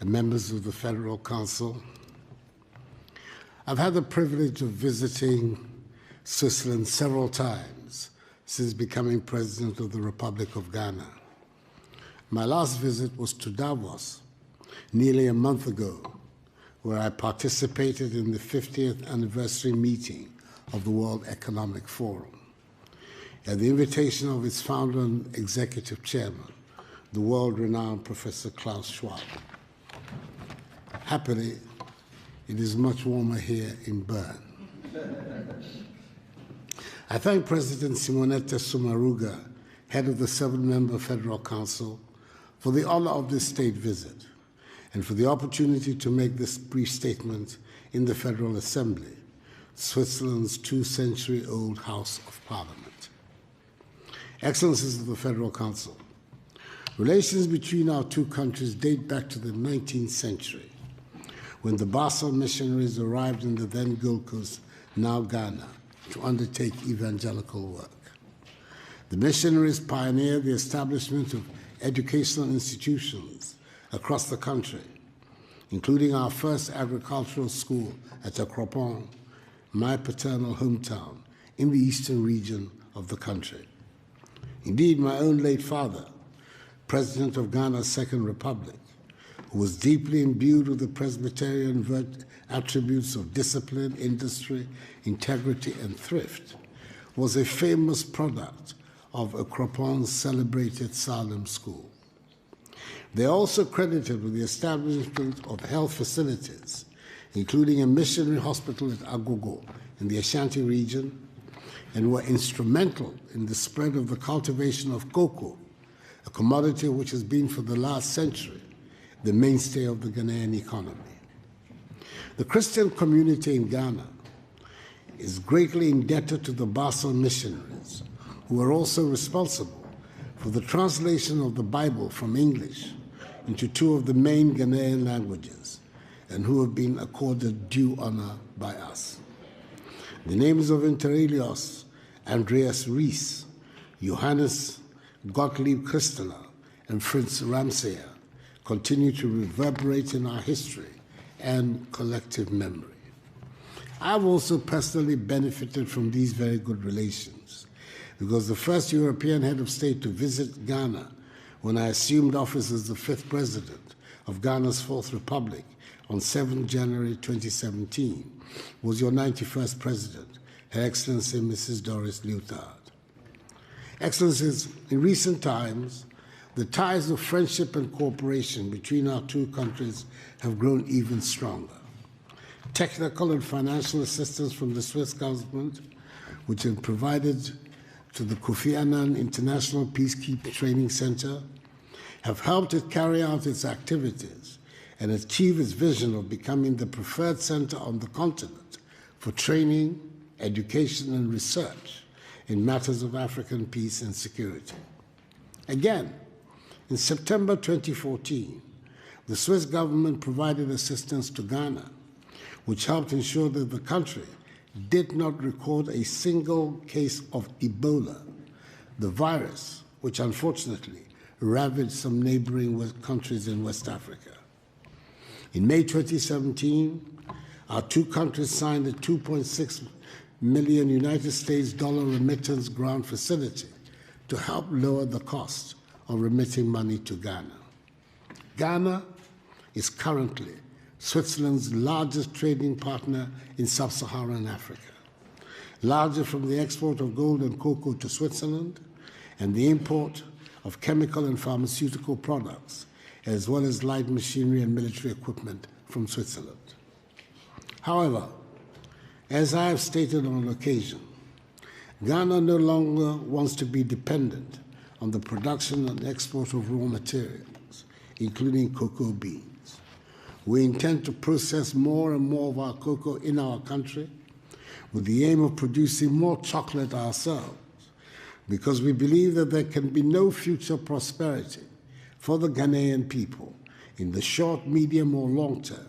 and members of the Federal Council. I've had the privilege of visiting Switzerland several times since becoming President of the Republic of Ghana. My last visit was to Davos nearly a month ago, where I participated in the 50th anniversary meeting of the World Economic Forum, at the invitation of its founder and executive chairman, the world-renowned Professor Klaus Schwab. Happily, it is much warmer here in Bern. I thank President Simonetta Sommaruga, head of the 7-member Federal Council, for the honor of this state visit and for the opportunity to make this brief statement in the Federal Assembly, Switzerland's 2-century-old House of Parliament. Excellencies of the Federal Council, relations between our two countries date back to the 19th century, when the Basel missionaries arrived in the then Gold Coast, now Ghana, to undertake evangelical work. The missionaries pioneered the establishment of educational institutions across the country, including our first agricultural school at Akufo, my paternal hometown, in the eastern region of the country. Indeed, my own late father, President of Ghana's Second Republic, who was deeply imbued with the Presbyterian attributes of discipline, industry, integrity, and thrift, was a famous product of Akropon's celebrated Salem School. They are also credited with the establishment of health facilities, including a missionary hospital at Agogo in the Ashanti region, and were instrumental in the spread of the cultivation of cocoa, a commodity which has been for the last century the mainstay of the Ghanaian economy. The Christian community in Ghana is greatly indebted to the Basel missionaries, who are also responsible for the translation of the Bible from English into 2 of the main Ghanaian languages, and who have been accorded due honor by us. The names of Inter Elios, Andreas Ries, Johannes Gottlieb Christeler, and Fritz Ramsayer continue to reverberate in our history and collective memory. I've also personally benefited from these very good relations, because the first European head of state to visit Ghana when I assumed office as the 5th president of Ghana's 4th Republic on 7 January 2017 was your 91st president, Her Excellency Mrs. Doris Leuthard. Excellencies, in recent times, the ties of friendship and cooperation between our two countries have grown even stronger. Technical and financial assistance from the Swiss government, which had provided to the Kofi Annan International Peacekeeping Training Center, have helped it carry out its activities and achieve its vision of becoming the preferred center on the continent for training, education, and research in matters of African peace and security. Again, in September 2014, the Swiss government provided assistance to Ghana, which helped ensure that the country did not record a single case of Ebola, the virus which unfortunately ravaged some neighboring countries in West Africa. In May 2017, our two countries signed a $2.6 million United States remittance grant facility to help lower the cost of remitting money to Ghana. Ghana is currently Switzerland's largest trading partner in sub-Saharan Africa, larger from the export of gold and cocoa to Switzerland and the import of chemical and pharmaceutical products, as well as light machinery and military equipment from Switzerland. However, as I have stated on occasion, Ghana no longer wants to be dependent on the production and export of raw materials, including cocoa beans. We intend to process more and more of our cocoa in our country with the aim of producing more chocolate ourselves, because we believe that there can be no future prosperity for the Ghanaian people in the short, medium, or long term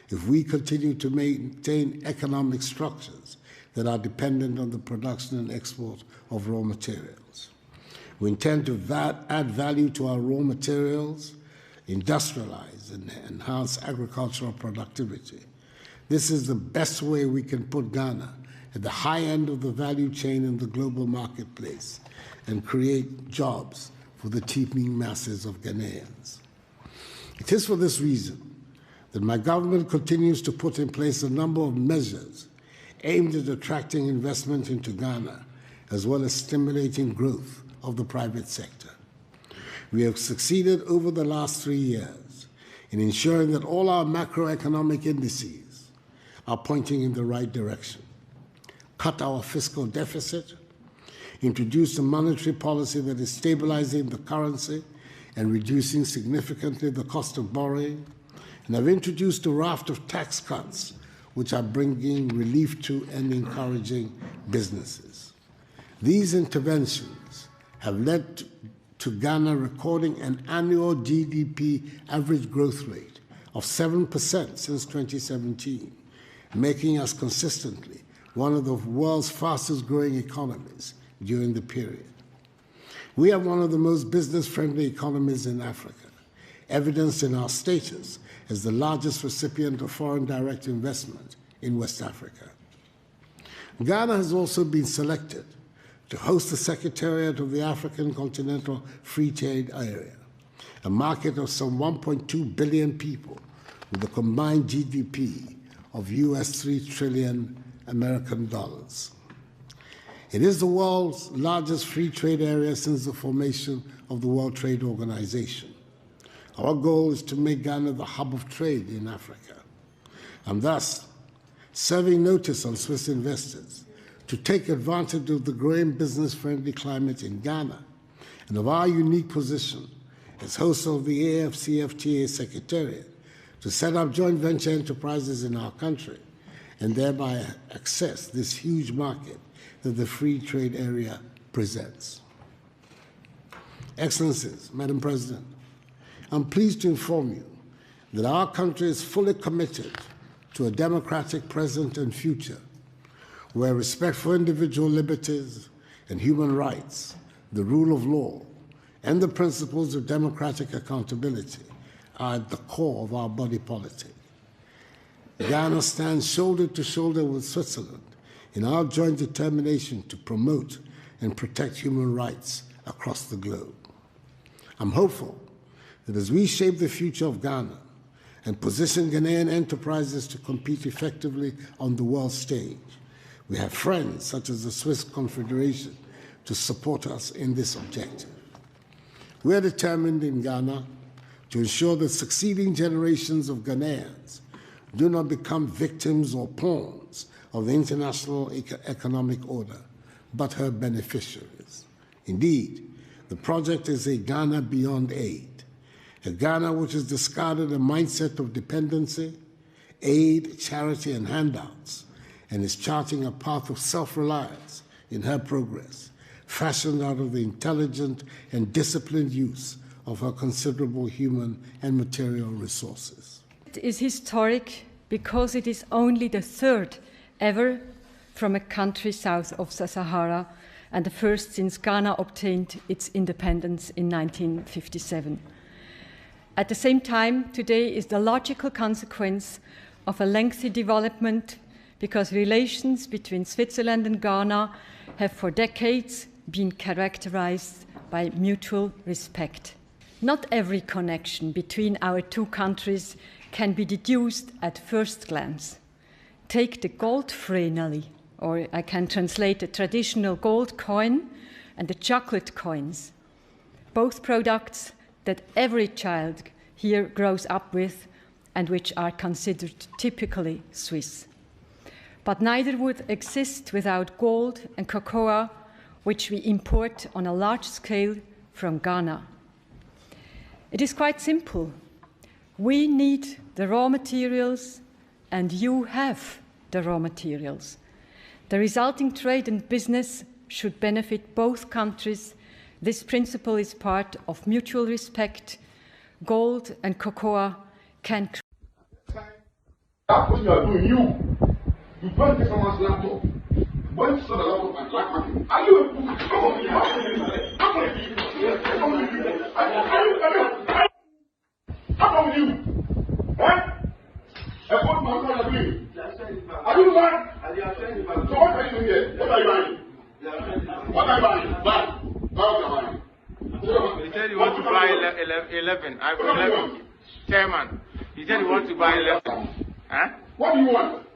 if we continue to maintain economic structures that are dependent on the production and export of raw materials. We intend to add value to our raw materials industrialize, and enhance agricultural productivity. This is the best way we can put Ghana at the high end of the value chain in the global marketplace and create jobs for the teeming masses of Ghanaians. It is for this reason that my government continues to put in place a number of measures aimed at attracting investment into Ghana, as well as stimulating growth of the private sector. We have succeeded over the last 3 years in ensuring that all our macroeconomic indices are pointing in the right direction. Cut our fiscal deficit, introduced a monetary policy that is stabilizing the currency and reducing significantly the cost of borrowing, and have introduced a raft of tax cuts which are bringing relief to and encouraging businesses. These interventions have led to Ghana recording an annual GDP average growth rate of 7% since 2017, making us consistently one of the world's fastest growing economies during the period. We are one of the most business-friendly economies in Africa, evidenced in our status as the largest recipient of foreign direct investment in West Africa. Ghana has also been selected to host the Secretariat of the African Continental Free Trade Area, a market of some 1.2 billion people with a combined GDP of US $3 trillion American dollars. It is the world's largest free trade area since the formation of the World Trade Organization. Our goal is to make Ghana the hub of trade in Africa, and thus serving notice on Swiss investors to take advantage of the growing business-friendly climate in Ghana and of our unique position as host of the AFCFTA Secretariat to set up joint venture enterprises in our country and thereby access this huge market that the free trade area presents. Excellencies, Madam President, I'm pleased to inform you that our country is fully committed to a democratic present and future where respect for individual liberties and human rights, the rule of law, and the principles of democratic accountability are at the core of our body politic. Ghana stands shoulder to shoulder with Switzerland in our joint determination to promote and protect human rights across the globe. I'm hopeful that as we shape the future of Ghana and position Ghanaian enterprises to compete effectively on the world stage, we have friends such as the Swiss Confederation to support us in this objective. We are determined in Ghana to ensure that succeeding generations of Ghanaians do not become victims or pawns of the international economic order, but her beneficiaries. Indeed, the project is a Ghana beyond aid, a Ghana which has discarded a mindset of dependency, aid, charity, and handouts, and is charting a path of self-reliance in her progress, fashioned out of the intelligent and disciplined use of her considerable human and material resources. It is historic because it is only the third ever from a country south of the Sahara and the first since Ghana obtained its independence in 1957. At the same time, today is the logical consequence of a lengthy development because relations between Switzerland and Ghana have for decades been characterized by mutual respect. Not every connection between our two countries can be deduced at first glance. Take the gold freneli, or I can translate the traditional gold coin and the chocolate coins, both products that every child here grows up with and which are considered typically Swiss. But neither would exist without gold and cocoa, which we import on a large scale from Ghana. It is quite simple. We need the raw materials, and you have the raw materials. The resulting trade and business should benefit both countries. This principle is part of mutual respect. Gold and cocoa can. That's what you are doing. You don't take someone's laptop. Why you sell the laptop and black market? Are you a fool? Come on, you So what are you doing here? What are you buying? What are you buying? Buy. Buy what you're buying. He said he wants to buy 11. I'm 11. Chairman. He said he wants to buy 11. Huh? What do you want?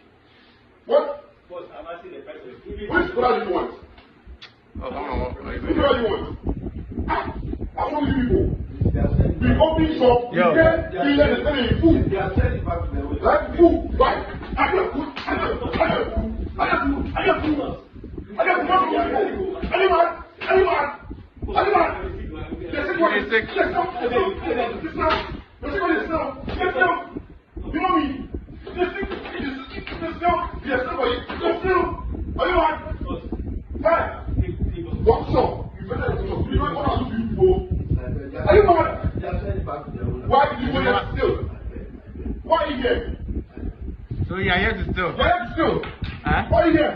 What? I'm asking the person. Which color do you want? Oh, come on. Which color do you want? I told you people. We open shop, we get billion and selling food. They are selling back to their way. Like food, right? I get food. You know me. This thing is still. Yes, somebody. Just still. Hey. What's up? You better go. You know what I'm doing, are you mad? They are selling back to their way. Why did you go there still? Why are you here? So you are here to steal? You're here to steal. Huh? Why are you here?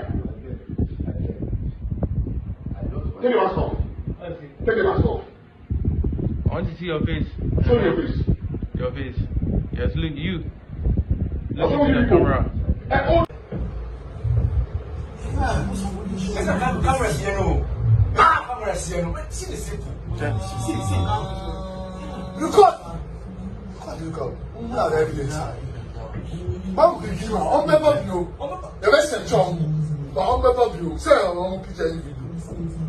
Take your mask off. Take your mask off. I want to see your face. Show me your face. Your face. Yes, look, you. Look Show me into the people. camera. Hey, oh. Cameras here, no. Cameras here, no. See the simple. See. Look up. Who have evidence? How could you on paper view? The best job, but on paper view, say on picture video.